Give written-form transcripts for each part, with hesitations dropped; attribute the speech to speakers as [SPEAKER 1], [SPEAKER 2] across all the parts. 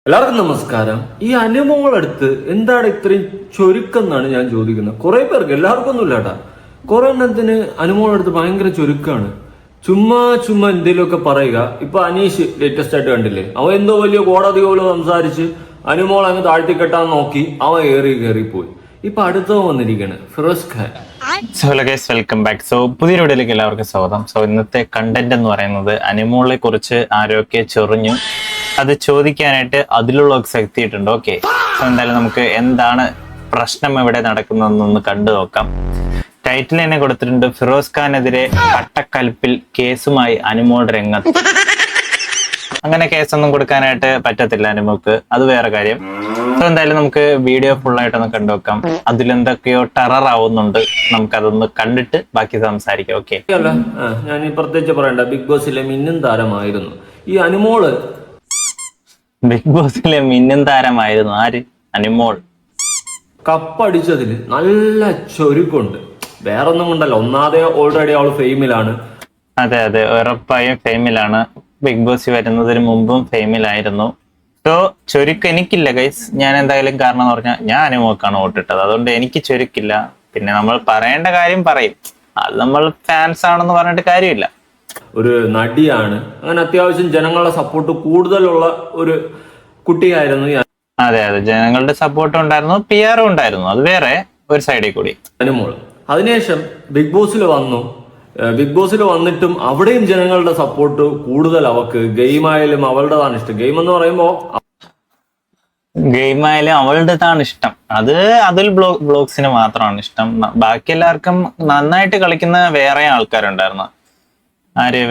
[SPEAKER 1] എല്ലാവർക്കും നമസ്കാരം. ഈ അനുമോളടുത്ത് എന്താണ് ഇത്രയും ചൊരുക്കെന്നാണ് ഞാൻ ചോദിക്കുന്നത്. കുറെ പേർക്ക്, എല്ലാവർക്കും ഒന്നുമില്ല കേട്ടാ, കുറെ എണ്ണത്തിന് അനുമോളടുത്ത് ഭയങ്കര ചൊരുക്കാണ്. ചുമ്മാ എന്തെങ്കിലുമൊക്കെ പറയുക. ഇപ്പൊ അനീഷ് ലേറ്റസ്റ്റ് ആയിട്ട് കണ്ടില്ലേ, അവൻ എന്തോ വലിയ കോടതി പോലെ സംസാരിച്ച് അനുമോൾ അങ്ങ് താഴ്ത്തിക്കെട്ടാൻ നോക്കി, അവൻ കയറിപ്പോയി. ഇപ്പൊ അടുത്തവ വന്നിരിക്കുകയാണ് ഫിറോസ് ഖാൻ.
[SPEAKER 2] Welcome back. പുതിയ വീഡിയോയിലേക്ക് എല്ലാവർക്കും സ്വാഗതം. ഇന്നത്തെ കണ്ടന്റ് എന്ന് പറയുന്നത് അനുമോളെ കുറിച്ച് ആരൊക്കെ ചൊറിഞ്ഞു അത് ചോദിക്കാനായിട്ട് അതിലുള്ള എത്തിയിട്ടുണ്ട്. ഓക്കെ, എന്തായാലും നമുക്ക് എന്താണ് പ്രശ്നം ഇവിടെ നടക്കുന്നതെന്നൊന്ന് കണ്ടു നോക്കാം. ടൈറ്റിൽ തന്നെ കൊടുത്തിട്ടുണ്ട്, ഫിറോസ് ഖാനെതിരെ കട്ടക്കൽപ്പിൽ കേസുമായി അനുമോൾ രംഗത്ത്. അങ്ങനെ കേസൊന്നും കൊടുക്കാനായിട്ട് പറ്റത്തില്ല അനുമോക്ക്, അത് വേറെ കാര്യം. എന്തായാലും നമുക്ക് വീഡിയോ ഫുള്ളായിട്ടൊന്ന് കണ്ടു നോക്കാം. അതിലെന്തൊക്കെയോ ടെറർ ആവുന്നുണ്ട്, നമുക്കതൊന്ന് കണ്ടിട്ട് ബാക്കി സംസാരിക്കാം. ഓക്കെ,
[SPEAKER 1] ഞാൻ പ്രത്യേകിച്ച് പറയണ്ട, ബിഗ് ബോസിലെ മിന്നും താരമായിരുന്നു ഈ അനുമോള്.
[SPEAKER 2] ബിഗ് ബോസിലെ മിന്നും താരമായിരുന്നു ആര്? അനുമോൾ.
[SPEAKER 1] കപ്പടിച്ചതിൽ നല്ല ചൊരുക്കുണ്ട്, വേറൊന്നും കൊണ്ടല്ല. ഒന്നാതെ ഓൾറെഡി അവള് ഫെയിമിലാണ്.
[SPEAKER 2] അതെ, ഉറപ്പായും ഫെയിമിലാണ്. ബിഗ് ബോസ് വരുന്നതിന് മുമ്പും ഫെയിമിലായിരുന്നു. ചൊരുക്ക് എനിക്കില്ല ഗൈസ്. ഞാൻ എന്തായാലും കാരണം എന്ന് പറഞ്ഞാൽ ഞാൻ അനുമോക്കാണ് വോട്ടിട്ടത്, അതുകൊണ്ട് എനിക്ക് ചൊരുക്കില്ല. പിന്നെ നമ്മൾ പറയേണ്ട കാര്യം പറയും, അത് നമ്മൾ ഫാൻസ് ആണെന്ന് പറഞ്ഞിട്ട് കാര്യമില്ല.
[SPEAKER 1] ഒരു നടിയാണ്, അങ്ങനെ അത്യാവശ്യം ജനങ്ങളുടെ സപ്പോർട്ട് കൂടുതലുള്ള ഒരു കുട്ടിയായിരുന്നു.
[SPEAKER 2] അതെ, ജനങ്ങളുടെ സപ്പോർട്ടും ഉണ്ടായിരുന്നു, PR ഉണ്ടായിരുന്നു, അത് വേറെ ഒരു സൈഡിൽ കൂടി
[SPEAKER 1] അനുമോള്. അതിനുശേഷം ബിഗ് ബോസിൽ വന്നിട്ടും അവിടെയും ജനങ്ങളുടെ സപ്പോർട്ട് കൂടുതൽ അവക്ക്. ഗെയിമായാലും അവളുടേതാണ് ഇഷ്ടം. ഗെയിം എന്ന് പറയുമ്പോ
[SPEAKER 2] അവളുടേതാണ് ഇഷ്ടം. അതിൽ ബ്ലോഗ്സിന് മാത്രമാണ് ഇഷ്ടം. ബാക്കി എല്ലാവർക്കും നന്നായിട്ട് കളിക്കുന്ന വേറെ ആൾക്കാരുണ്ടായിരുന്നു.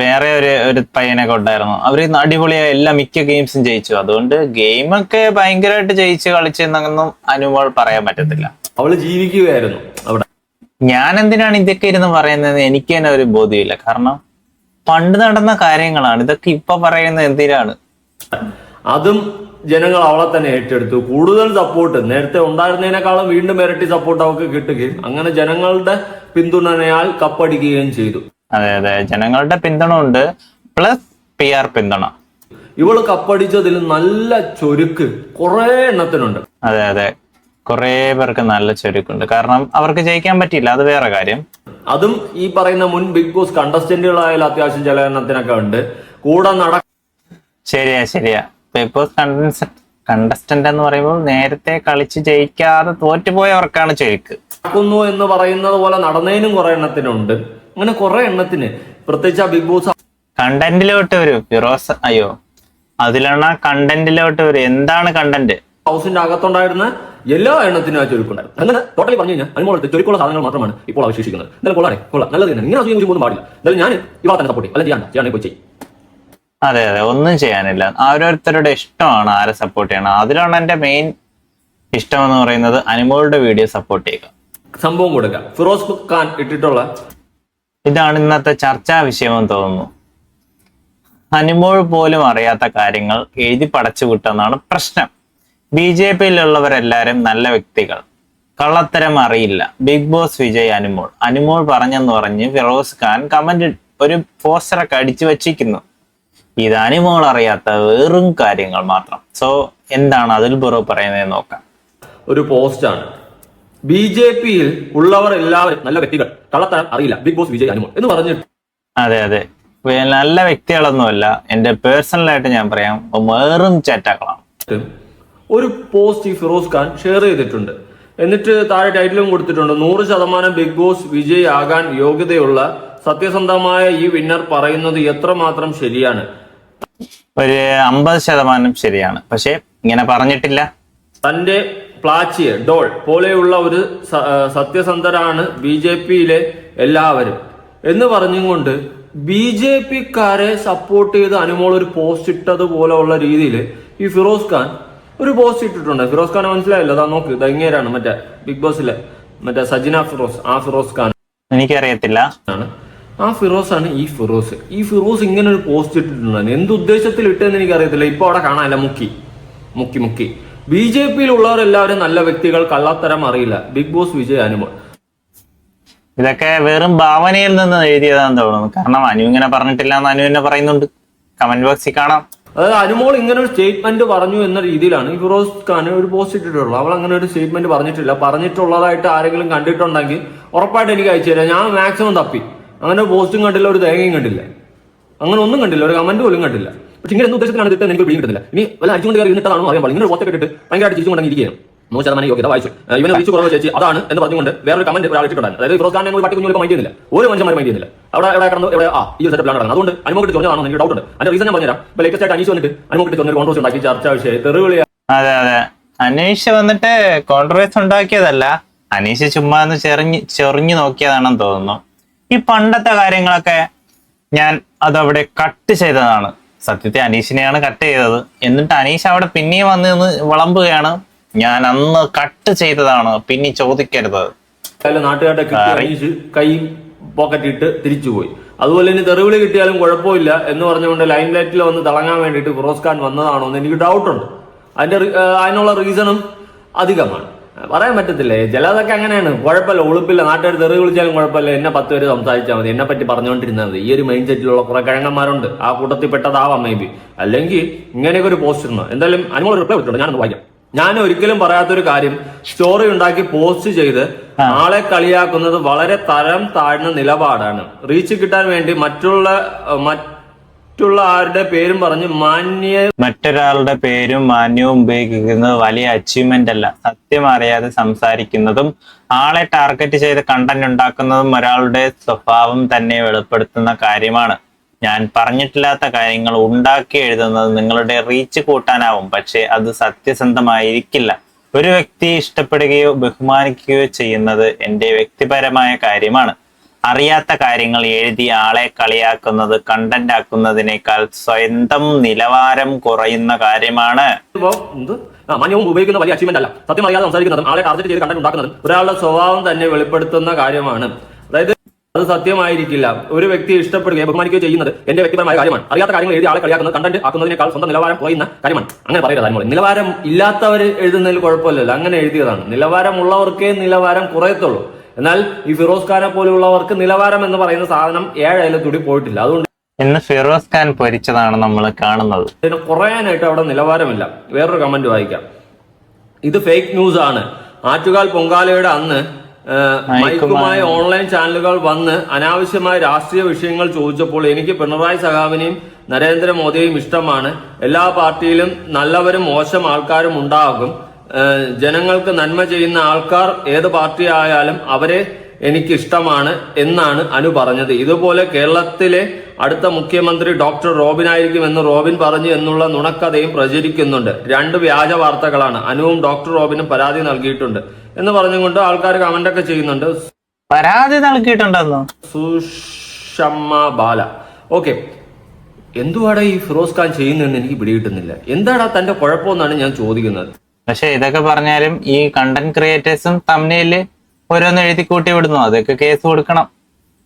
[SPEAKER 2] വേറെ ഒരു പയ്യനൊക്കെ ഉണ്ടായിരുന്നു. അവര് അടിപൊളിയായ മിക്ക ഗെയിംസും ജയിച്ചു. അതുകൊണ്ട് ഗെയിമൊക്കെ ഭയങ്കരമായിട്ട് ജയിച്ച് കളിച്ചെന്നൊന്നും അനുമോൾ പറയാൻ പറ്റത്തില്ല.
[SPEAKER 1] അവള് ജീവിക്കുകയായിരുന്നു അവിടെ.
[SPEAKER 2] ഞാൻ എന്തിനാണ് ഇതൊക്കെ ഇരുന്ന് പറയുന്നത് എനിക്ക് തന്നെ ഒരു ബോധ്യമില്ല. കാരണം പണ്ട് നടന്ന കാര്യങ്ങളാണ് ഇതൊക്കെ. ഇപ്പൊ പറയുന്നത് എന്തിനാണ്?
[SPEAKER 1] അതും ജനങ്ങൾ അവളെ തന്നെ ഏറ്റെടുത്തു. കൂടുതൽ സപ്പോർട്ട് നേരത്തെ ഉണ്ടായിരുന്നതിനേക്കാളും വീണ്ടും ഇരട്ടി സപ്പോർട്ട് അവർക്ക് കിട്ടുകയും അങ്ങനെ ജനങ്ങളുടെ പിന്തുണയാൽ കപ്പടിക്കുകയും ചെയ്തു.
[SPEAKER 2] അതെ, ജനങ്ങളുടെ പിന്തുണ ഉണ്ട്, പ്ലസ് PR പിന്തുണ.
[SPEAKER 1] ഇവള് കപ്പടിച്ചതിൽ നല്ല ചൊരുക്ക് കുറെ എണ്ണത്തിനുണ്ട്.
[SPEAKER 2] അതെ, കുറെ പേർക്ക് നല്ല ചുരുക്കുണ്ട്. കാരണം അവർക്ക് ജയിക്കാൻ പറ്റിയില്ല, അത് വേറെ കാര്യം.
[SPEAKER 1] അതും ഈ പറയുന്ന മുൻ ബിഗ് ബോസ് കണ്ടസ്റ്റന്റുകളായാലും അത്യാവശ്യം ചില എണ്ണത്തിനൊക്കെ ഉണ്ട് കൂടെ
[SPEAKER 2] ശരിയാ. ബിഗ് ബോസ് കണ്ടസ്റ്റന്റ് എന്ന് പറയുമ്പോൾ നേരത്തെ കളിച്ച് ജയിക്കാതെ തോറ്റുപോയവർക്കാണ് ചുരുക്ക്.
[SPEAKER 1] നടക്കുന്നു എന്ന് പറയുന്നത് പോലെ നടന്നതിനും കുറെ എണ്ണത്തിനുണ്ട്. അങ്ങനെ കുറെ എണ്ണത്തിന് പ്രത്യേകിച്ച് ബിഗ് ബോസ്
[SPEAKER 2] കണ്ടന്റിലോട്ട് വരും ഫിറോസ്. അയ്യോ, അതിലാണ് കണ്ടന്റിലോട്ട് വരും. എന്താണ് കണ്ടന്റ്?
[SPEAKER 1] ഹൗസിന്റെ അകത്തുണ്ടായിരുന്ന എല്ലാ എണ്ണത്തിനും ആ ചുരുക്കുണ്ടായിരുന്നു. അങ്ങനെ ടോട്ടലി പറഞ്ഞു കഴിഞ്ഞാൽ അനുമോളത്ത് ചുരുക്കുള്ള സാധനങ്ങൾ മാത്രമാണ് ഇപ്പോൾ അവശേഷിക്കുന്നത്. എന്തായാലും കൊള്ളാം, നല്ലത് തന്നെ. ഇങ്ങനെ ഒന്നും പാടില്ല. എന്തായാലും ഞാൻ ഇവളെ തന്നെ സപ്പോർട്ട് ചെയ്യും. അല്ല ചെയ്യാൻ പോയി ചെയ്യും.
[SPEAKER 2] അതെ, ഒന്നും ചെയ്യാനില്ല. ഓരോരുത്തരുടെ ഇഷ്ടമാണ് ആരെ സപ്പോർട്ട് ചെയ്യണം. അതിലാണ് എന്റെ മെയിൻ ഇഷ്ടം എന്ന് പറയുന്നത്, അനുമോളുടെ വീഡിയോ സപ്പോർട്ട് ചെയ്യുക,
[SPEAKER 1] സംഭവം കൊടുക്കുക. ഫിറോസ് ഖാൻ ഇട്ടിട്ടുള്ള
[SPEAKER 2] ഇതാണ് ഇന്നത്തെ ചർച്ചാ വിഷയമെന്ന് തോന്നുന്നു. അനുമോൾ പോലും അറിയാത്ത കാര്യങ്ങൾ എഴുതി പടച്ചു വിട്ടെന്നാണ് പ്രശ്നം. BJPയിലുള്ളവരെല്ലാരും നല്ല വ്യക്തികൾ, കള്ളത്തരം അറിയില്ല. ബിഗ് ബോസ് വിജയ് അനുമോൾ പറഞ്ഞെന്ന് പറഞ്ഞ് ഫിറോസ് ഖാൻ കമന്റ് ഒരു പോസ്റ്ററൊക്കെ അടിച്ചു വച്ചിരിക്കുന്നു. ഇത് അനുമോൾ അറിയാത്ത വെറും കാര്യങ്ങൾ മാത്രം. എന്താണ് അതിൽ പുറവ് പറയുന്നതെന്ന് നോക്കാം.
[SPEAKER 1] ഒരു പോസ്റ്റാണ്. BJPയിൽ ഉള്ളവർ എല്ലാവരും നല്ല വ്യക്തികൾ, കള്ളത്തരം അറിയില്ല. ബിഗ് ബോസ് വിജയ് അനുമോൾ എന്ന് പറഞ്ഞിട്ട്.
[SPEAKER 2] അതെ, നല്ല വ്യക്തികളൊന്നുമല്ല. എന്റെ പേഴ്സണലായിട്ട് ഞാൻ പറയാം, വെറും ചേറ്റാക്കളാണ്.
[SPEAKER 1] ഒരു പോസ്റ്റ് ഈ ഫിറോസ് ഖാൻ ഷെയർ ചെയ്തിട്ടുണ്ട്. എന്നിട്ട് താഴെ ടൈറ്റിലും കൊടുത്തിട്ടുണ്ട്, 100% ബിഗ് ബോസ് വിജയ് ആകാൻ യോഗ്യതയുള്ള സത്യസന്ധമായ ഈ വിന്നർ പറയുന്നത് എത്രമാത്രം ശരിയാണ്?
[SPEAKER 2] ഒരു 50% ശരിയാണ്, പക്ഷെ ഇങ്ങനെ പറഞ്ഞിട്ടില്ല.
[SPEAKER 1] തന്റെ പ്ലാച്ചിയെ ഡോൾ പോലെയുള്ള ഒരു സത്യസന്ധരാണ് BJPയിലെ എല്ലാവരും എന്ന് പറഞ്ഞുകൊണ്ട് BJPക്കാരെ സപ്പോർട്ട് ചെയ്ത് അനുമോൾ ഒരു പോസ്റ്റ് ഇട്ടത് പോലെയുള്ള രീതിയിൽ ഈ ഫിറോസ് ഖാൻ ഒരു പോസ്റ്റ് ഇട്ടിട്ടുണ്ട്. ഫിറോസ് ഖാൻ മനസ്സിലായില്ല, അതാ നോക്ക്, ഇങ്ങേരാണ് മറ്റേ ബിഗ് ബോസിലെ മറ്റേ സജിന ഫിറോസ്. ആ ഫിറോസ് ഖാൻ
[SPEAKER 2] എനിക്കറിയത്തില്ല.
[SPEAKER 1] ആ ഫിറോസ് ആണ് ഈ ഫിറോസ് ഇങ്ങനെ ഒരു പോസ്റ്റ് ഇട്ടിട്ടുണ്ട്. എന്ത് ഉദ്ദേശത്തിൽ ഇട്ടെന്ന് എനിക്കറിയത്തില്ല. ഇപ്പൊ അവിടെ കാണാനില്ല, മുക്കി. BJPയിൽ ഉള്ളവരെല്ലാവരും നല്ല വ്യക്തികൾ, കള്ളത്തരം അറിയില്ല. Bigg Boss Vijay Anumol.
[SPEAKER 2] ഇതൊക്കെ വെറും ഭാവനയിൽ നിന്ന് എഴുതിയതാന്ന് തോന്നുന്നു. കാരണം അനു ഇങ്ങനെ പറഞ്ഞിട്ടില്ല എന്ന് അനു തന്നെ പറയുന്നുണ്ട്. കമന്റ് ബോക്സിൽ കാണാം.
[SPEAKER 1] അതായത് അനുമോൾ ഇങ്ങനെ ഒരു സ്റ്റേറ്റ്മെന്റ് പറഞ്ഞു എന്ന രീതിയിലാണ് ഈ ഫിറോസ് ഖാൻ ഒരു പോസ്റ്റ് ഇട്ടിട്ടുള്ളത്. അവൾ അങ്ങനെ ഒരു സ്റ്റേറ്റ്മെന്റ് പറഞ്ഞിട്ടില്ല. പറഞ്ഞിട്ടുള്ളതായിട്ട് ആരെങ്കിലും കണ്ടിട്ടുണ്ടെങ്കിൽ ഉറപ്പായിട്ട് എനിക്ക് അയച്ചു തരാം. ഞാൻ മാക്സിമം തപ്പി അങ്ങനെ ഒരു പോസ്റ്റും കണ്ടില്ല, ഒരു തേങ്ങയും കണ്ടില്ല, അങ്ങനെ ഒന്നും കണ്ടില്ല, ഒരു കമന്റ് പോലും കണ്ടില്ല. പക്ഷെ ഇങ്ങനെ എന്ത് ഉദ്ദേശത്തിലാണ് ഇതിട്ട് എനിക്ക് പിടിയും കിട്ടുന്നില്ല. ഇനി വല്ല അടിച്ചുകൊണ്ട് കയറി ഇരുന്നിട്ടാണോ അറിയാൻ പാടില്ല. ഇങ്ങനെ പോസ്റ്റ് ഇട്ടിട്ട് ഭയങ്കരമായിട്ട് ചിരിച്ചുകൊണ്ടെങ്കിൽ ഇരിക്കുകയാണ്. 100% യോഗ്യത വായിച്ചു. ഇവനെ വിളിച്ചു കുറവ് ചേച്ചി അതാണ് എന്ന് പറഞ്ഞുകൊണ്ട് വേറൊരു കമന്റ് ഒരാൾ ഇട്ടിട്ടുണ്ടായിരുന്നു. അതായത് ഫിറോസ് ഖാൻ പട്ടി കുഞ്ഞുങ്ങൾ മൈൻഡ് ചെയ്യുന്നില്ല, ഒരു മനുഷ്യന്മാർ മൈൻഡ് ചെയ്യുന്നില്ല. അവിടെ കിടന്നു ഇവിടെ ഈ സെറ്റപ്പിലാണ് നടക്കുന്നത്. അതുകൊണ്ട് അനുമോട്ട് ചൊന്നതാണോ എനിക്ക് ഡൗട്ട് ഉണ്ട്. അതിന്റെ റീസൺ ഞാൻ പറഞ്ഞുതരാം. ഇപ്പൊ ലേറ്റസ്റ്റ് ആയിട്ട് അനീഷ് വന്നിട്ട് അനുമോട്ട് ചൊന്നൊരു കോൺട്രോസ് ഉണ്ടാക്കി ചർച്ചാ വിഷയം തെറിവിളി.
[SPEAKER 2] അതെ അതെ, അനീഷ് വന്നിട്ട് കോൺട്രവേഴ്സ് ഉണ്ടാക്കിയതല്ല, അനീഷ് ചുമ്മാ ഒന്ന് ചൊറിഞ്ഞു നോക്കിയതാണെന്ന് തോന്നുന്നു. ഈ പണ്ടത്തെ കാര്യങ്ങളൊക്കെ ഞാൻ അതവിടെ കട്ട് ചെയ്തതാണ്. സത്യത്തെ അനീഷിനെയാണ് കട്ട് ചെയ്തത്. എന്നിട്ട് അനീഷ് അവിടെ പിന്നെയും വന്ന് നിന്ന് വിളമ്പുകയാണ്, ഞാൻ അന്ന് കട്ട് ചെയ്തതാണ്, പിന്നെ ചോദിക്കരുത്.
[SPEAKER 1] നാട്ടുകാരുടെ അനീഷ് കൈ പോക്കറ്റിട്ട് തിരിച്ചുപോയി. അതുപോലെ ഇനി തെറിവിളി കിട്ടിയാലും കുഴപ്പമില്ല എന്ന് പറഞ്ഞുകൊണ്ട് ലൈം ലൈറ്റിൽ വന്ന് തിളങ്ങാൻ വേണ്ടിയിട്ട് ഫിറോസ് ഖാൻ വന്നതാണോ എന്ന് എനിക്ക് ഡൗട്ടുണ്ട്. അതിനുള്ള റീസണും അധികമാണ്, പറയാൻ പറ്റത്തില്ലേ. ചിലതൊക്കെ അങ്ങനെയാണ്, കുഴപ്പമില്ല, ഉളുപ്പില്ല, നാട്ടുകാർ തെറി വിളിച്ചാലും കുഴപ്പമില്ല, എന്നെ 10 പേര് സംസാരിച്ചാൽ മതി, എന്നെ പറ്റി പറഞ്ഞുകൊണ്ടിരുന്നാൽ മതി. ഈ ഒരു മൈൻഡ് സെറ്റിലുള്ള കുറെ കിഴങ്ങന്മാരുണ്ട്. ആ കൂട്ടത്തിൽ പെട്ടതാവാം മേ ബി. അല്ലെങ്കിൽ ഇങ്ങനെയൊക്കെ ഒരു പോസ്റ്റ് ഇടണം. എന്തായാലും അനുമോൾ റിപ്ലൈ കൊടുത്തിട്ടുണ്ട്, ഞാനൊന്ന് വായിക്കാം. ഞാൻ ഒരിക്കലും പറയാത്തൊരു കാര്യം, സ്റ്റോറി ഉണ്ടാക്കി പോസ്റ്റ് ചെയ്ത് ആളെ കളിയാക്കുന്നത് വളരെ തരം താഴ്ന്ന നിലപാടാണ്. റീച്ച് കിട്ടാൻ വേണ്ടി മറ്റുള്ള ആരുടെ പേരും പറഞ്ഞ്
[SPEAKER 2] മറ്റൊരാളുടെ പേരും മാന്യവും ഉപയോഗിക്കുന്നത് വലിയ അച്ചീവ്മെന്റ് അല്ല. സത്യം അറിയാതെ സംസാരിക്കുന്നതും ആളെ ടാർഗറ്റ് ചെയ്ത് കണ്ടന്റ് ഉണ്ടാക്കുന്നതും ഒരാളുടെ സ്വഭാവം തന്നെ വെളിപ്പെടുത്തുന്ന കാര്യമാണ്. ഞാൻ പറഞ്ഞിട്ടില്ലാത്ത കാര്യങ്ങൾ ഉണ്ടാക്കി എഴുതുന്നത് നിങ്ങളുടെ റീച്ച് കൂട്ടാനാവും, പക്ഷെ അത് സത്യസന്ധമായിരിക്കില്ല. ഒരു വ്യക്തിയെ ഇഷ്ടപ്പെടുകയോ ബഹുമാനിക്കുകയോ ചെയ്യുന്നത് എൻ്റെ വ്യക്തിപരമായ കാര്യമാണ്. അറിയാത്ത കാര്യങ്ങൾ എഴുതി ആളെ കളിയാക്കുന്നത് കണ്ടന്റ് ആക്കുന്നതിനേക്കാൾ സ്വന്തം നിലവാരം കുറയുന്ന കാര്യമാണ്.
[SPEAKER 1] മാന്യവും ഉപയോഗിക്കുന്ന വലിയ അച്ചീവ്മെന്റ് അല്ല. സത്യം അറിയാതെ സംസാരിക്കുന്നതും ആളെ ടാർഗറ്റ് ചെയ്ത് കണ്ടന്റ് ഉണ്ടാക്കുന്നതും ഒരാളുടെ സ്വഭാവം തന്നെ വെളിപ്പെടുത്തുന്ന കാര്യമാണ്. അതായത് അത് സത്യമായിരിക്കില്ല. ഒരു വ്യക്തിയെ ഇഷ്ടപ്പെടുകയോ ബഹുമാനിക്കുകയോ ചെയ്യുന്നത് എന്റെ വ്യക്തിപരമായ കാര്യമാണ്. അറിയാത്ത കാര്യങ്ങൾ എഴുതി ആളെ കളിയാക്കുന്നത് കണ്ടന്റ് ആക്കുന്നതിനേക്കാൾ സ്വന്തം നിലവാരം കുറയുന്ന കാര്യമാണ്. അങ്ങനെ പറയരുത് അനുമോൾ. നിലവാരം ഇല്ലാത്തവർ എഴുതുന്നതിൽ കുഴപ്പമില്ലല്ലോ, അങ്ങനെ എഴുതിയതാണ്. നിലവാരമുള്ളവർക്കേ നിലവാരം കുറയത്തുള്ളൂ. എന്നാൽ ഈ ഫിറോസ് ഖാനെ പോലെയുള്ളവർക്ക് നിലവാരം എന്ന് പറയുന്ന സാധനം 7 അയലത്തൂടി പോയിട്ടില്ല. അതുകൊണ്ട്
[SPEAKER 2] ഇന്ന് ഫിറോസ് ഖാൻ പൊരിച്ചതാണ് നമ്മൾ കാണുന്നത്.
[SPEAKER 1] ഇതിനെ കുറയാനായിട്ട് അവിടെ നിലവാരമില്ല. വേറൊരു കമന്റ് വായിക്കാം. ഇത് ഫേക്ക് ന്യൂസ് ആണ്. ആറ്റുകാൽ പൊങ്കാലയുടെ അന്ന് മൈക്കുമായി ഓൺലൈൻ ചാനലുകൾ വന്ന് അനാവശ്യമായ രാഷ്ട്രീയ വിഷയങ്ങൾ ചോദിച്ചപ്പോൾ എനിക്ക് പിണറായി സഖാവിനെയും നരേന്ദ്രമോദിയെയും ഇഷ്ടമാണ്. എല്ലാ പാർട്ടിയിലും നല്ലവരും മോശം ആൾക്കാരും ഉണ്ടാകും. ജനങ്ങൾക്ക് നന്മ ചെയ്യുന്ന ആൾക്കാർ ഏത് പാർട്ടി ആയാലും അവരെ എനിക്ക് ഇഷ്ടമാണ് എന്നാണ് അനു പറഞ്ഞത്. ഇതുപോലെ കേരളത്തിലെ അടുത്ത മുഖ്യമന്ത്രി ഡോക്ടർ റോബിൻ ആയിരിക്കും എന്ന് റോബിൻ പറഞ്ഞു എന്നുള്ള നുണക്കഥയും പ്രചരിക്കുന്നുണ്ട്. 2 വ്യാജ വാർത്തകളാണ്. അനുവും ഡോക്ടർ റോബിനും പരാതി നൽകിയിട്ടുണ്ട് എന്ന് പറഞ്ഞുകൊണ്ട് ആൾക്കാർ കമന്റ് ഒക്കെ ചെയ്യുന്നുണ്ട്.
[SPEAKER 2] പരാതി നൽകിയിട്ടുണ്ടെന്നോ?
[SPEAKER 1] സുഷമ്മ ബാല. ഓക്കെ, എന്തുവാടാ ഈ ഫിറോസ് ഖാൻ ചെയ്യുന്നതെന്ന് എനിക്ക് പിടികിട്ടുന്നില്ല. എന്താടാ തന്റെ കുഴപ്പമെന്നാണ് ഞാൻ ചോദിക്കുന്നത്.
[SPEAKER 2] പക്ഷെ ഇതൊക്കെ പറഞ്ഞാലും ഈ കണ്ടന്റ് ക്രിയേറ്റേഴ്സും തമ്മില് ഓരോന്ന് എഴുതി കൂട്ടി വിടുന്നു, അതൊക്കെ കേസ് കൊടുക്കണം.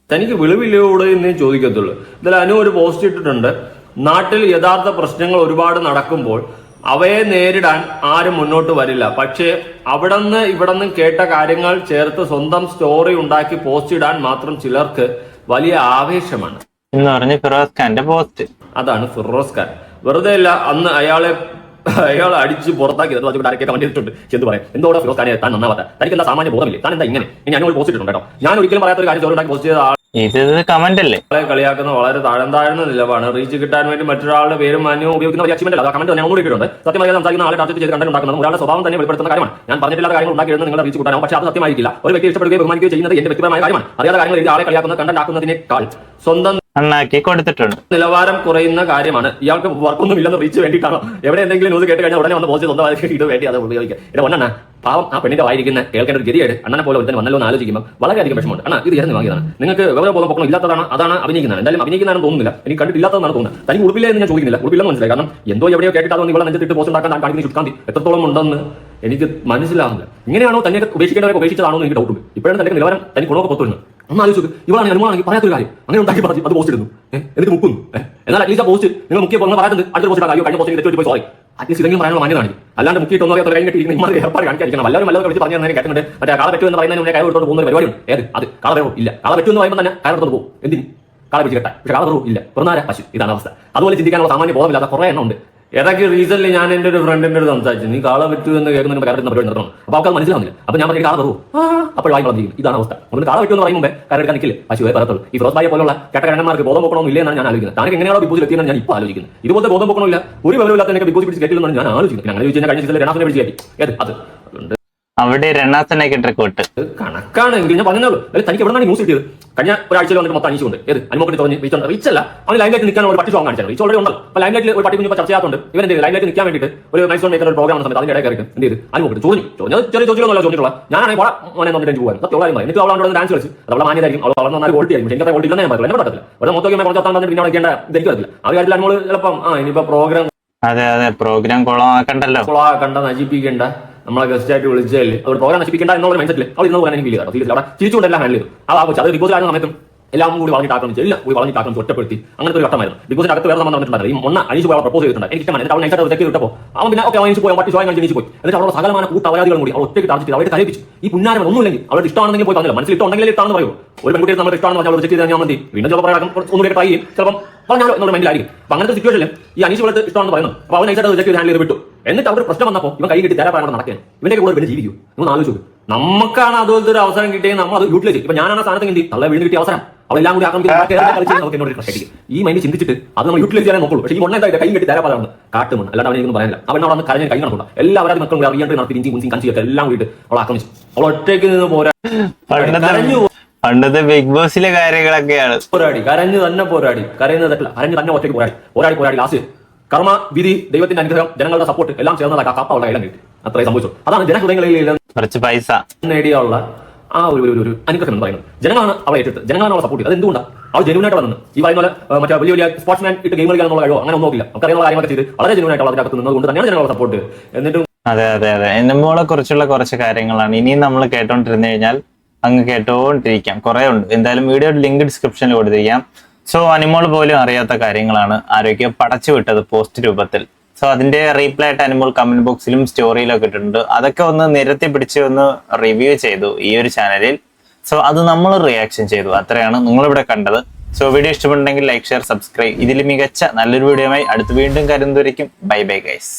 [SPEAKER 1] തനിക്ക് വെളിവില്ലൂടെ എന്നേ ചോദിക്കത്തുള്ളൂ. ഇതിൽ അനു ഒരു പോസ്റ്റ് ഇട്ടിട്ടുണ്ട്. നാട്ടിൽ യഥാർത്ഥ പ്രശ്നങ്ങൾ ഒരുപാട് നടക്കുമ്പോൾ അവയെ നേരിടാൻ ആരും മുന്നോട്ട് വരില്ല. പക്ഷേ ഇവിടെന്ന് കേട്ട കാര്യങ്ങൾ ചേർത്ത് സ്വന്തം സ്റ്റോറി ഉണ്ടാക്കി പോസ്റ്റ് ഇടാൻ മാത്രം ചിലർക്ക് വലിയ ആവേശമാണ്
[SPEAKER 2] എന്ന് പറഞ്ഞ് ഫിറോസ് ഖാന്റെ പോസ്റ്റ്. അതാണ്
[SPEAKER 1] ഫിറോസ് ഖാൻ. വെറുതെ അല്ല, അന്ന് അയാൾ അടിച്ച് പുറത്താക്കി ആരൊക്കെ കമന്റ് ചെയ്തിട്ടുണ്ട്. എന്ത് പറയാം, എന്തോടെ ഫിറോസ് ഖാനെ താൻ നന്നാവാത്ത, തനിക്ക് എന്താ സാമാന്യ ബോധമില്ലേ, താൻ എന്താ ഇങ്ങനെ. ഞാൻ ഒരു പോസ്റ്റ് ഇട്ടിട്ടുണ്ട് കേട്ടോ. ഞാൻ ഒരിക്കലും പറയാത്ത ഒരു കാര്യം ചോറുണ്ടാക്കി പോസ്റ്റ് ചെയ്ത
[SPEAKER 2] ഇത് കമന്റ് അല്ലേ.
[SPEAKER 1] കളിയാക്കുന്ന വളരെ താഴ്ന്ന നിലവാണ്. റീച്ച് കിട്ടാൻ വേണ്ടി മറ്റൊരാളുടെ പേരും മാന്യവും ഉപയോഗിക്കുന്ന വലിയ അച്ചീവ്മെന്റ് അല്ല. കമന്റ് ഞാൻ ഒന്നും ഇട്ടിട്ടുണ്ട്. സത്യമായി സംസാരിക്കുന്ന ആളെ ടാർഗറ്റ് ചെയ്ത് കണ്ടന്റ് ഉണ്ടാക്കുന്നത് ഒരാളുടെ സ്വഭാവം തന്നെ വെളിപ്പെടുത്തുന്ന കാര്യമാണ്. ഞാൻ പറഞ്ഞിട്ടില്ലാത്ത കാര്യങ്ങൾ ഉണ്ടാക്കിയിരുന്ന നിങ്ങളുടെ റീച്ച് കൂട്ടാനാവും, പക്ഷേ അത് സത്യമായിരിക്കില്ല. ഒരു വ്യക്തി ഇഷ്ടപ്പെടുകയും ബഹുമാനിക്കുകയും ചെയ്യുന്നത് എന്റെ വ്യക്തിപരമായ കാര്യമാണ്. അറിയാത്ത കാര്യങ്ങൾ എഴുതി ആളെ കളിയാക്കുന്ന കണ്ടന്റ് ആക്കുന്നതിനേക്കാൾ സ്വന്തം
[SPEAKER 2] നന്നാക്കി കൊടുത്തിട്ടുണ്ട്.
[SPEAKER 1] നിലവാരം കുറയുന്ന കാര്യമാണ്. ഇയാൾക്ക് വർക്കൊന്നും ഇല്ലെന്ന് റീച്ച് വേണ്ടിയിട്ടാണോ? എവിടെ എന്തെങ്കിലും ന്യൂസ് കേട്ട് കഴിഞ്ഞാൽ ഉടനെ വന്ന് പോസ്റ്റ് സ്വന്തമായി ഇത് വേണ്ടി അത് ഉപയോഗിക്കുക. എന്റെ ഒന്നെണ്ണ പാവം ആ പെണ്ണിന്റെ വായിരിക്കുന്ന കേൾക്കേണ്ട ഒരു ഗതിയായിട്ട് അണ്ണനെ പോലെ തന്നെ വന്നല്ലോ എന്ന് ആലോചിക്കുമ്പോൾ വളരെയധികം വിഷമമുണ്ട്. അണ്ണാ, ഇത് ചേർന്ന് വാങ്ങിയതാണ്. നിങ്ങൾക്ക് വിവരബോധം പൊക്കണം ഇല്ലാത്തതാണ്, അതാണ് അഭിനയിക്കുന്നത്. എന്തായാലും അഭിനയിക്കുന്നതാണ് തോന്നുന്നില്ല, എനിക്ക് കണ്ടിട്ടില്ലാത്തതാണ് തോന്നുന്നത്. തനിക്ക് ഉറപ്പില്ല എന്ന് ഞാൻ ചോദിക്കുന്നില്ല, ഉറപ്പില്ലെന്ന് മനസ്സിലായി. കാരണം എന്തോ എവിടെയോ കേട്ടിട്ടാണ് നിങ്ങൾ നെഞ്ചിട്ട് പോസ്റ്റ് ഉണ്ടാക്കാൻ താൻ കാണിക്കുന്ന ചുക്കാന്തി എത്രത്തോളം ഉണ്ടെന്ന് എനിക്ക് മനസ്സിലാവുന്നില്ല. ഇങ്ങനെയാണോ തന്നെ ഉപേക്ഷിക്കേണ്ടവരെ ഉപേക്ഷിച്ചതാണോ എന്ന് എനിക്ക് ഡൗട്ടുണ്ട്. ഇപ്പോഴും തന്റെ നിലവാരം തനിക്ക് ഗുണമൊക്കെ പുറത്തുവരുന്നു. ഒന്ന് ആലോചിച്ചു. ഇവളാണ് അനുമാണെങ്കിൽ പറയാത്തൊരു കാര്യം അങ്ങനെ ഉണ്ടാക്കി പറഞ്ഞു അത് പോസ്റ്റ് ഇടുന്നു, എന്നിട്ട് മുക്കുന്നു. എന്നാൽ അറ്റ്ലീസ്റ്റ് ആ പോസ്റ്റ് നിങ്ങൾ മുക്കിയ പറയുന്നത് അടുത്ത പോസ്റ്റ് അയ്യോ കഴിഞ്ഞ പോസ്റ്റ് തെറ്റുപോയി സോറി അറ്റ്ലീസ്റ്റ് ഇതെങ്കിലും പറയാനുള്ള മാന്യതാണ്. അല്ലാണ്ട് മുക്കിയിട്ടൊന്നും അറിയാത്ത കൈ കെട്ടി ഇങ്ങനെ ഏർപ്പാട് കാണിക്കാതിരിക്കണം. വല്ലവരും വിളിച്ച് പറഞ്ഞു തന്നെ കേട്ടിട്ടുണ്ട്. മറ്റേ കാള പറ്റു എന്ന് പറയുന്നതിന് മുന്നേ കയർ എടുത്തോണ്ട് പോകുന്ന ഒരു പരിപാടിയുണ്ട്. ഏത് അത് കാള വേണോ ഇല്ല, കാള പറ്റു എന്ന് പറയുമ്പോൾ തന്നെ കയർ എടുത്തോണ്ട് പോകും. എന്തിന്
[SPEAKER 3] കാളെ പിടിച്ച് കെട്ടാൻ. പക്ഷെ കാള വെറും ഇല്ല, വെറുതെ പശു. ഇതാണ് അവസ്ഥ. അതുപോലെ ചിന്തിക്കാനുള്ള സാമാന്യ ബോധമില്ലാത്ത കുറെ എണ്ണം ഉണ്ട്.
[SPEAKER 1] ഏതൊക്കെ റീസണിൽ ഞാൻ എന്റെ ഒരു ഫ്രണ്ടിന്റെ അടുത്ത് സംസാരിച്ചു, നീ കാള പറ്റൂ എന്ന് കേൾക്കുന്നതിന് കയറുന്ന പരിപാടി നിർത്തണം.
[SPEAKER 3] അപ്പോൾ അവർക്ക് മനസ്സിലാവുന്നില്ല. അപ്പോൾ ഞാൻ പറഞ്ഞു കാള വെറും അപ്പോൾ വായി വളർന്നിരിക്കും. ഇതാണ് അവസ്ഥ. നമ്മൾ കാള വെട്ടു എന്ന് പറയുമ്പോൾ കയറെടുക്കാൻ നിൽക്കില്ല, പശുവേ പറത്തുള്ളൂ. ഈ ഫിറോസ് ഭായിയെ പോലുള്ള കെട്ടകരന്മാർക്ക് ബോധം പോക്കണോ ഇല്ല എന്നാണ് ഞാൻ ആലോചിക്കുന്നത്. താങ്കൾ എങ്ങനെയാണോ ബിഗ് ബോസിൽ എത്തിയെന്ന് ഞാൻ ഇപ്പോൾ ആലോചിക്കുന്നത്. ഇതുപോലത്തെ ബോധം പോക്കണമില്ല, ഒരു വിവരമില്ലാത്ത എനിക്ക് ബിഗ് ബോസ് പിടിച്ച് കയറ്റില്ലെന്നാണ് ഞാൻ ആലോചിക്കുന്നത്. അങ്ങനെ ചോദിച്ചാൽ കഴിഞ്ഞ സീസണിൽ രണ്ടാമത്തെ പിടിച്ച് കയറ്റി ഏത് അത്
[SPEAKER 2] അവിടെ രണ്ടാമത്തെ ട്രിക്കോട്ട്
[SPEAKER 3] കണക്കാണെങ്കിൽ ഞാൻ പറഞ്ഞോളൂ. തനിക്ക് എവിടെ നിന്നാണ് ന്യൂസ് കിട്ടിയത്? കഴിഞ്ഞ ഒരാഴ്ചയിൽ വന്നിട്ട് മൊത്തം അനീഷുണ്ട്. ഏത് അനുമോട്ടി തുടങ്ങി റീച്ചല്ല, അവൻ ലൈൻലൈറ്റ് നിൽക്കാൻ ഒരു പട്ടി ഷോ കാണിച്ചാൽ റീച്ച് ഓൾറെഡി ഉണ്ടല്ലോ. അപ്പോൾ ലൈൻലൈറ്റിൽ ഒരു പട്ടി കുഞ്ഞിപ്പോൾ ചർച്ച ചെയ്യാത്തതുകൊണ്ട് ഇവൻ ലൈൻലൈറ്റ് നിൽക്കാൻ വേണ്ടിയിട്ട് ഒരു മൈസൂർ മേക്കുന്ന ഒരു പ്രോഗ്രാം സമയത്ത് അതിന്റെ ഇടയിൽ കയറിയിട്ട് എന്ത് ചെയ്ത് അനുമോട്ടി ചോദിച്ചു. ചെറിയ ചോദ്യമൊന്നുമല്ല ചോദിച്ചിട്ടുള്ള. ഞാനാണെങ്കിൽ മോനെ വന്നിട്ട് പോകാൻ സത്യം കാര്യം പറയും. എന്നിട്ട് അവളോട് ഡാൻസ് കളിച്ച് അവളെ മാന്യതായിരിക്കും, അവൾ വളർന്നു വന്നാൽ വോൾട്ട് ആയിരിക്കും. എനിക്ക് വോൾട്ട് ഇല്ലെന്ന് ഞാൻ പറയില്ല, എന്നെ പറ്റത്തില്ല. ഒരു മൊത്തം കുറച്ച് വന്നിട്ട് പിന്നെ വയ്ക്കേണ്ട ഇതെനിക്ക് പറ്റില്ല. ആ കാര്യത്തിൽ അനുമോൾ ചിലപ്പം ഇനിയിപ്പോൾ പ്രോഗ്രാം
[SPEAKER 2] പ്രോഗ്രാം കൊളമാക്കണ്ടല്ലോ,
[SPEAKER 1] കൊളാക്കണ്ട, നശിപ്പിക്കണ്ട, നമ്മളെ ഗസ്റ്റ് ആയിട്ട് വിളിച്ചല്ലേ അവർ പ്രോഗ്രാം നശിപ്പിക്കേണ്ട എന്നുള്ള മൈൻഡ് സെറ്റിൽ അവൾ ഇന്ന് പറയാൻ എനിക്ക് കേട്ടോ. സീരിയസ് അവിടെ ചിരിച്ചുകൊണ്ട് എല്ലാം ഹാൻഡിൽ ചെയ്തു. അത് ബിഗ് ബോസ് ആയിരുന്ന സമയത്തും എല്ലാം കൂടി വളഞ്ഞിട്ട് ആക്രമിച്ചു, എല്ലാം കൂടി വളഞ്ഞിട്ട് ആക്രമിച്ച് ഒറ്റപ്പെടുത്തി. അങ്ങനത്തെ ഒരു ഘട്ടമായിരുന്നു. ബിഗ് ബോസിന്റെ അകത്ത് വേറെ സംബന്ധം വന്നിട്ടുണ്ടായിരുന്നു. ഈ മൊണ്ണ അനീഷ് പോയി പ്രപ്പോസ് ചെയ്തിട്ടുണ്ട്. എനിക്ക് ഇഷ്ടമാണ്. എന്നിട്ട് അവൻ നൈസായിട്ട് തെക്കി വിട്ടപ്പോൾ അവൻ പിന്നെ ഒക്കെ അനീഷ് പോയി പട്ടി സ്വയം കഴിച്ച് പോയി. എന്നിട്ട് അവരുടെ സകലമായ കൂട്ടപരാധികളും കൂടി അവൾ ഒറ്റയ്ക്ക് താഴ്ചിട്ട് അവരുടെ കരയിപ്പിച്ചു. ഈ പുന്നാരം ഒന്നുമില്ലെങ്കിൽ അവരുടെ ഇഷ്ടമാണെങ്കിൽ പോയി തന്നില്ല, മനസ്സിലിട്ടുണ്ടെങ്കിൽ ഇഷ്ടമാണെന്ന് പറയൂ. ഒരു പെൺകുട്ടിയെ നമ്മുടെ ഇഷ്ടമാണെന്ന് പറഞ്ഞാൽ ചെക്ക് ചെയ്താൽ ഞാൻ മതി. വീണ്ടും ചിലപ്പോൾ ഒന്നുകൂടി ട്രൈ ചെയ്യും, ചിലപ്പം പറഞ്ഞാലോ എന്നുള്ള മൈൻഡിലായിരിക്കും. അപ്പൊ അങ്ങനത്തെ സിറ്റുവേഷനിൽ ഈ അനീഷ് വളർത്ത് ഇഷ്ടമാണെന്ന് പറയുന്നു. അപ്പോൾ അവൻ നൈസായിട്ട് ചെക്ക് ചെയ്ത് ഹാൻഡിൽ ചെയ്ത് വിട്ടു. എന്നിട്ട് അവർ പ്രശ്നം വന്നപ്പോൾ ഇവൻ കൈ കെട്ടി തരാപ്പാണ് നടക്കുകയാണ്. ഇവന്റെ കൂടെ പിന്നെ ജീവിക്കും. നിങ്ങൾ ആലോചിച്ചു, നമുക്കാണ് അതുപോലത്തെ ഒരു അവസരം കിട്ടിയെങ്കിൽ നമ്മൾ അത് യൂട്ടിലൈസ് ചെയ്യും. ഇപ്പൊ ഞാനാണ് ആ സ്ഥാനത്ത് എന്ത് തള്ള വീണ് കിട്ടിയ അവസരം അവളെല്ലാം കൂടി ആക്രമിച്ച് ഈ മൈൻഡ് ചിന്തിച്ചിട്ട് അത് നമ്മൾ യൂട്ടിലൈസ് ചെയ്യാൻ നോക്കുള്ളൂ. പക്ഷേ ഈ മൊണ്ണ എന്തായിട്ട് കൈ കെട്ടി തരാപ്പാടാണ് കാട്ടുമണ്ണ്, അല്ലാണ്ട് അവനൊന്നും പറയാനില്ല. അവൻ അവിടെ കരഞ്ഞ കൈ നടക്കില്ല. എല്ലാവരും മക്കളും കൂടി അറിയാണ്ട് നടത്തി ഇഞ്ചി മുൻസി കഞ്ചിയൊക്കെ എല്ലാം കൂടിയിട്ട് അവൾ ആക്രമിച്ചു. അവൾ ഒറ്റയ്ക്ക് നിന്ന് പോരാ
[SPEAKER 2] പണ്ടത്തെ ബിഗ് ബോസിലെ കാര്യങ്ങളൊക്കെയാണ്.
[SPEAKER 1] പോരാടി, കരഞ്ഞു തന്നെ പോരാടി, കരയുന്നത് തെറ്റില്ല, കരഞ്ഞു തന്നെ ഒറ്റയ്ക്ക് പോരാടി ലാസ്റ്റ് കർമ്മ വിധി ദൈവത്തിന്റെ അനുഗ്രഹം ജനങ്ങളുടെ സപ്പോർട്ട് എല്ലാം ചേർന്നതാ കപ്പ ഉള്ള എല്ലാം കിട്ടി. അത്രയും സംഭവിച്ചു. അതാണ് ജനഹൃദയങ്ങളിൽ
[SPEAKER 2] കുറച്ച് പൈസ
[SPEAKER 1] നേടിയുള്ള ആ ഒരു അനുഗ്രഹം എന്ന് പറയുന്നത്. ജനങ്ങളാണ് അവളെ ഏറ്റെടുത്ത്, ജനങ്ങളാണ് അവളെ സപ്പോർട്ട് ചെയ്ത്. അത് എന്തുകൊണ്ടാണ് അവൾ ജെനുവിനായിട്ട് വന്നത്? ഈ പറയുന്ന പോലെ മറ്റേ വലിയ സ്പോർട്സ്മാൻ ഇട്ട് ഗെയിം കളിക്കാനുള്ള കഴിവോ അങ്ങനെ ഒന്നും നോക്കില്ല. നമുക്കറിയാനുള്ള കാര്യങ്ങളൊക്കെ ചെയ്ത് വളരെ ജെനുവിനായിട്ട് അവളെ അകത്ത് നിന്നതുകൊണ്ട് തന്നെയാണ് ജനങ്ങളെ സപ്പോർട്ട്. എന്നിട്ടും
[SPEAKER 2] അതെ എന്നുമോളെ കുറിച്ചുള്ള കുറച്ച് കാര്യങ്ങളാണ് ഇനിയും നമ്മൾ കേട്ടോണ്ടിരുന്നു കഴിഞ്ഞാൽ അങ്ങ് കേട്ടോണ്ടിരിക്കാം. കുറെ ഉണ്ട്. എന്തായാലും വീഡിയോ ലിങ്ക് ഡിസ്ക്രിപ്ഷനിൽ കൊടുത്തിരിക്കാം. സോ അനിമോൾ പോലും അറിയാത്ത കാര്യങ്ങളാണ് ആരോഗ്യം പടച്ചു വിട്ടത് പോസ്റ്റ് രൂപത്തിൽ. സോ അതിന്റെ റീപ്ലൈ ആയിട്ട് അനിമോൾ കമന്റ് ബോക്സിലും സ്റ്റോറിയിലൊക്കെ ഇട്ടിട്ടുണ്ട്. അതൊക്കെ ഒന്ന് നിരത്തി പിടിച്ച് ഒന്ന് റിവ്യൂ ചെയ്തു ഈ ഒരു ചാനലിൽ. സോ അത് നമ്മൾ റിയാക്ഷൻ ചെയ്തു. അത്രയാണ് നിങ്ങളിവിടെ കണ്ടത്. സോ വീഡിയോ ഇഷ്ടപ്പെട്ടുണ്ടെങ്കിൽ ലൈക്ക്, ഷെയർ, സബ്സ്ക്രൈബ്. ഇതിൽ മികച്ച നല്ലൊരു വീഡിയോയുമായി അടുത്ത് വീണ്ടും കരുതുവരയ്ക്കും. Bye bye guys.